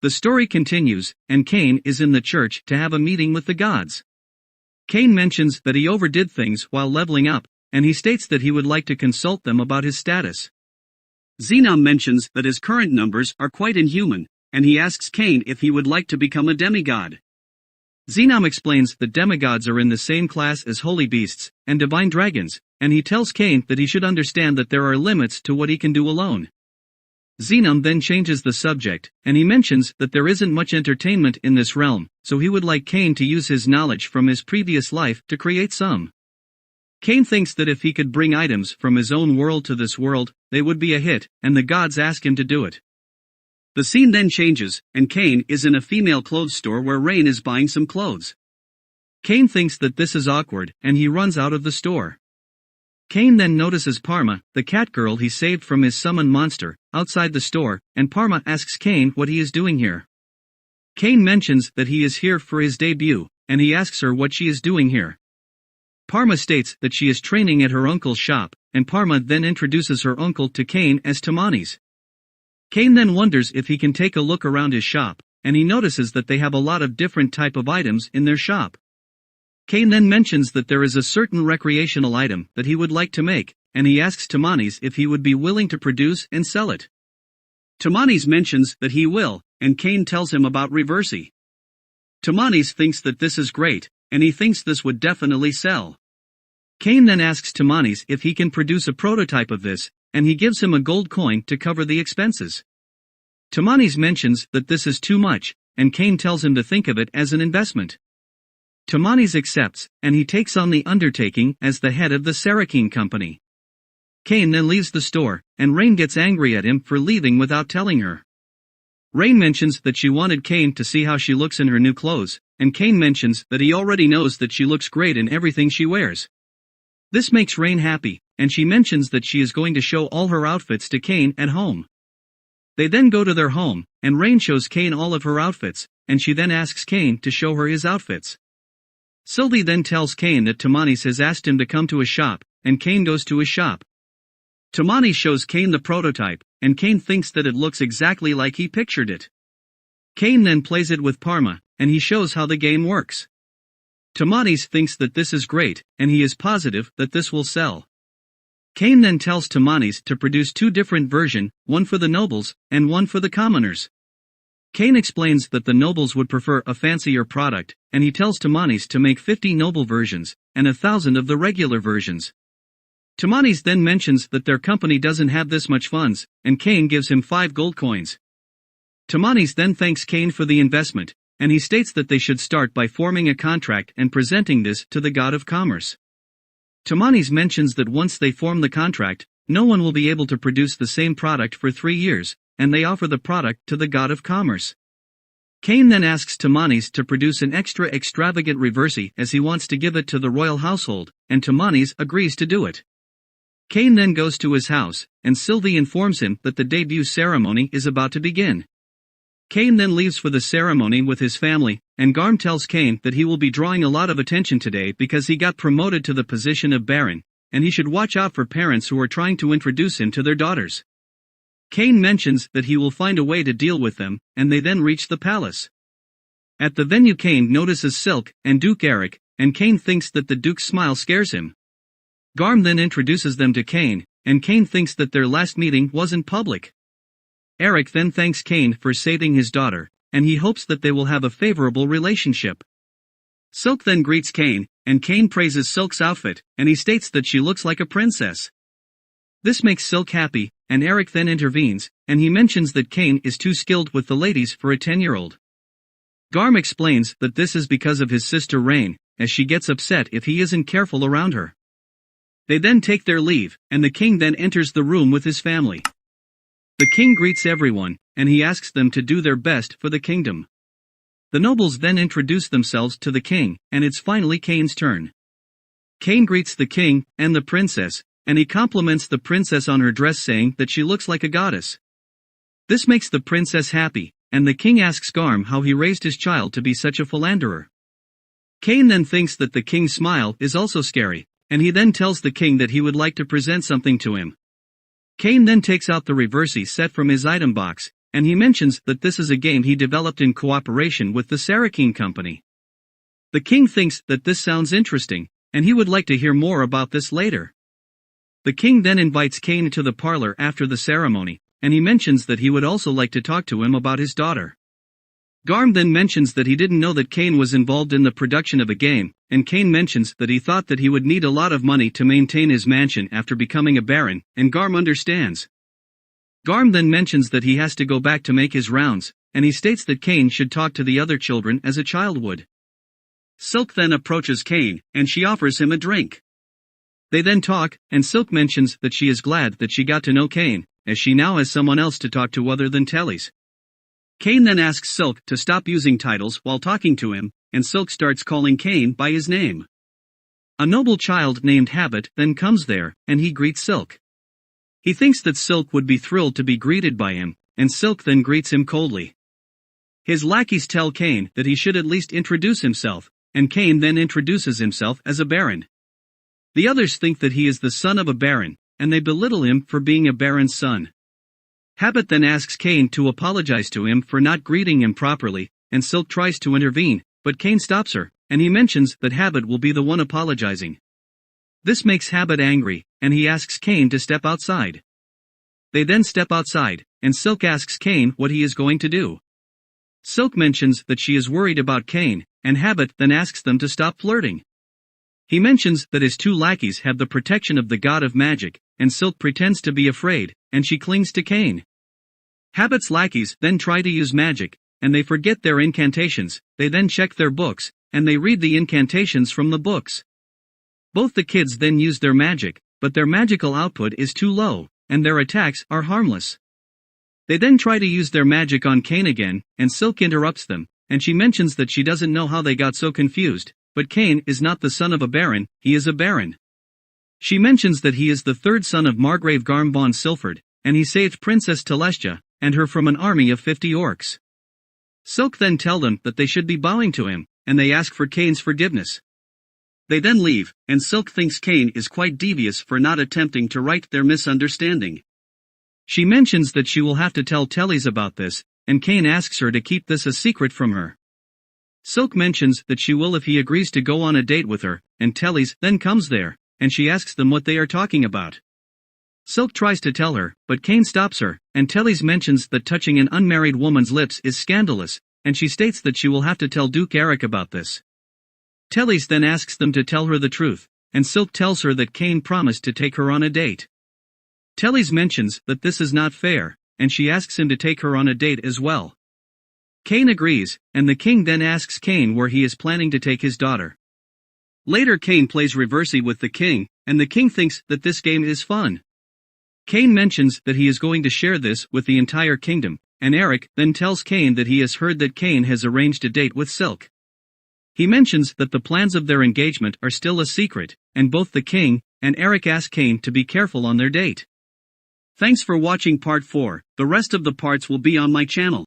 The story continues, and Cain is in the church to have a meeting with the gods. Cain mentions that he overdid things while leveling up, and he states that he would like to consult them about his status. Xenom mentions that his current numbers are quite inhuman, and he asks Cain if he would like to become a demigod. Xenom explains that demigods are in the same class as holy beasts and divine dragons, and he tells Cain that he should understand that there are limits to what he can do alone. Xenom then changes the subject, and he mentions that there isn't much entertainment in this realm, so he would like Cain to use his knowledge from his previous life to create some. Cain thinks that if he could bring items from his own world to this world, they would be a hit, and the gods ask him to do it. The scene then changes, and Cain is in a female clothes store where Rain is buying some clothes. Cain thinks that this is awkward, and he runs out of the store. Cain then notices Parma, the cat girl he saved from his summoned monster, outside the store, and Parma asks Cain what he is doing here. Cain mentions that he is here for his debut, and he asks her what she is doing here. Parma states that she is training at her uncle's shop, and Parma then introduces her uncle to Cain as Tamanis. Cain then wonders if he can take a look around his shop, and he notices that they have a lot of different type of items in their shop. Cain then mentions that there is a certain recreational item that he would like to make, and he asks Tamanis if he would be willing to produce and sell it. Tamanis mentions that he will, and Cain tells him about Reversi. Tamanis thinks that this is great, and he thinks this would definitely sell. Cain then asks Tamanis if he can produce a prototype of this, and he gives him a gold coin to cover the expenses. Tamanis mentions that this is too much, and Cain tells him to think of it as an investment. Tamanis accepts, and he takes on the undertaking as the head of the Sarakeen company. Cain then leaves the store, and Rain gets angry at him for leaving without telling her. Rain mentions that she wanted Cain to see how she looks in her new clothes, and Cain mentions that he already knows that she looks great in everything she wears. This makes Rain happy, and she mentions that she is going to show all her outfits to Cain at home. They then go to their home, and Rain shows Cain all of her outfits, and she then asks Cain to show her his outfits. Sylvie then tells Cain that Tamanis has asked him to come to his shop, and Cain goes to his shop. Tamanis shows Cain the prototype, and Cain thinks that it looks exactly like he pictured it. Cain then plays it with Parma, and he shows how the game works. Tamanis thinks that this is great, and he is positive that this will sell. Cain then tells Tamanis to produce two different versions, one for the nobles, and one for the commoners. Cain explains that the nobles would prefer a fancier product, and he tells Tamanis to make 50 noble versions, and 1,000 of the regular versions. Tamanis then mentions that their company doesn't have this much funds, and Cain gives him 5 gold coins. Tamanis then thanks Cain for the investment, and he states that they should start by forming a contract and presenting this to the god of commerce. Tamanis mentions that once they form the contract, no one will be able to produce the same product for 3 years, and they offer the product to the god of commerce. Cain then asks Tamanis to produce an extravagant Reversi as he wants to give it to the royal household, and Tamanis agrees to do it. Cain then goes to his house, and Sylvie informs him that the debut ceremony is about to begin. Cain then leaves for the ceremony with his family, and Garm tells Cain that he will be drawing a lot of attention today because he got promoted to the position of Baron, and he should watch out for parents who are trying to introduce him to their daughters. Cain mentions that he will find a way to deal with them, and they then reach the palace. At the venue Cain notices Silk and Duke Eric, and Cain thinks that the Duke's smile scares him. Garm then introduces them to Cain, and Cain thinks that their last meeting wasn't public. Eric then thanks Cain for saving his daughter, and he hopes that they will have a favorable relationship. Silk then greets Cain, and Cain praises Silk's outfit, and he states that she looks like a princess. This makes Silk happy, and Eric then intervenes, and he mentions that Cain is too skilled with the ladies for a 10-year-old. Garm explains that this is because of his sister Rain, as she gets upset if he isn't careful around her. They then take their leave, and the king then enters the room with his family. The king greets everyone, and he asks them to do their best for the kingdom. The nobles then introduce themselves to the king, and it's finally Cain's turn. Cain greets the king and the princess, and he compliments the princess on her dress, saying that she looks like a goddess. This makes the princess happy, and the king asks Garm how he raised his child to be such a philanderer. Cain then thinks that the king's smile is also scary, and he then tells the king that he would like to present something to him. Cain then takes out the Reversi set from his item box, and he mentions that this is a game he developed in cooperation with the Sarakin Company. The king thinks that this sounds interesting, and he would like to hear more about this later. The king then invites Cain to the parlor after the ceremony, and he mentions that he would also like to talk to him about his daughter. Garm then mentions that he didn't know that Cain was involved in the production of a game, and Cain mentions that he thought that he would need a lot of money to maintain his mansion after becoming a baron, and Garm understands. Garm then mentions that he has to go back to make his rounds, and he states that Cain should talk to the other children as a child would. Silk then approaches Cain, and she offers him a drink. They then talk, and Silk mentions that she is glad that she got to know Cain, as she now has someone else to talk to other than Tellys. Cain then asks Silk to stop using titles while talking to him, and Silk starts calling Cain by his name. A noble child named Habit then comes there, and he greets Silk. He thinks that Silk would be thrilled to be greeted by him, and Silk then greets him coldly. His lackeys tell Cain that he should at least introduce himself, and Cain then introduces himself as a baron. The others think that he is the son of a baron, and they belittle him for being a baron's son. Habit then asks Cain to apologize to him for not greeting him properly, and Silk tries to intervene, but Cain stops her, and he mentions that Habit will be the one apologizing. This makes Habit angry, and he asks Cain to step outside. They then step outside, and Silk asks Cain what he is going to do. Silk mentions that she is worried about Cain, and Habit then asks them to stop flirting. He mentions that his two lackeys have the protection of the god of magic, and Silk pretends to be afraid, and she clings to Cain. Habit's lackeys then try to use magic, and they forget their incantations. They then check their books, and they read the incantations from the books. Both the kids then use their magic, but their magical output is too low, and their attacks are harmless. They then try to use their magic on Cain again, and Silk interrupts them, and she mentions that she doesn't know how they got so confused, but Cain is not the son of a baron, he is a baron. She mentions that he is the third son of Margrave Cain von Silford, and he saved Princess Telestia, and her from an army of 50 orcs. Silk then tell them that they should be bowing to him, and they ask for Cain's forgiveness. They then leave, and Silk thinks Cain is quite devious for not attempting to right their misunderstanding. She mentions that she will have to tell Tellys about this, and Cain asks her to keep this a secret from her. Silk mentions that she will if he agrees to go on a date with her, and Tellys then comes there, and she asks them what they are talking about. Silk tries to tell her, but Cain stops her, and Tellys mentions that touching an unmarried woman's lips is scandalous, and she states that she will have to tell Duke Eric about this. Tellys then asks them to tell her the truth, and Silk tells her that Cain promised to take her on a date. Tellys mentions that this is not fair, and she asks him to take her on a date as well. Cain agrees, and the king then asks Cain where he is planning to take his daughter. Later Cain plays Reversi with the king, and the king thinks that this game is fun. Cain mentions that he is going to share this with the entire kingdom, and Eric then tells Cain that he has heard that Cain has arranged a date with Silk. He mentions that the plans of their engagement are still a secret, and both the king and Eric ask Cain to be careful on their date. Thanks for watching part 4, the rest of the parts will be on my channel.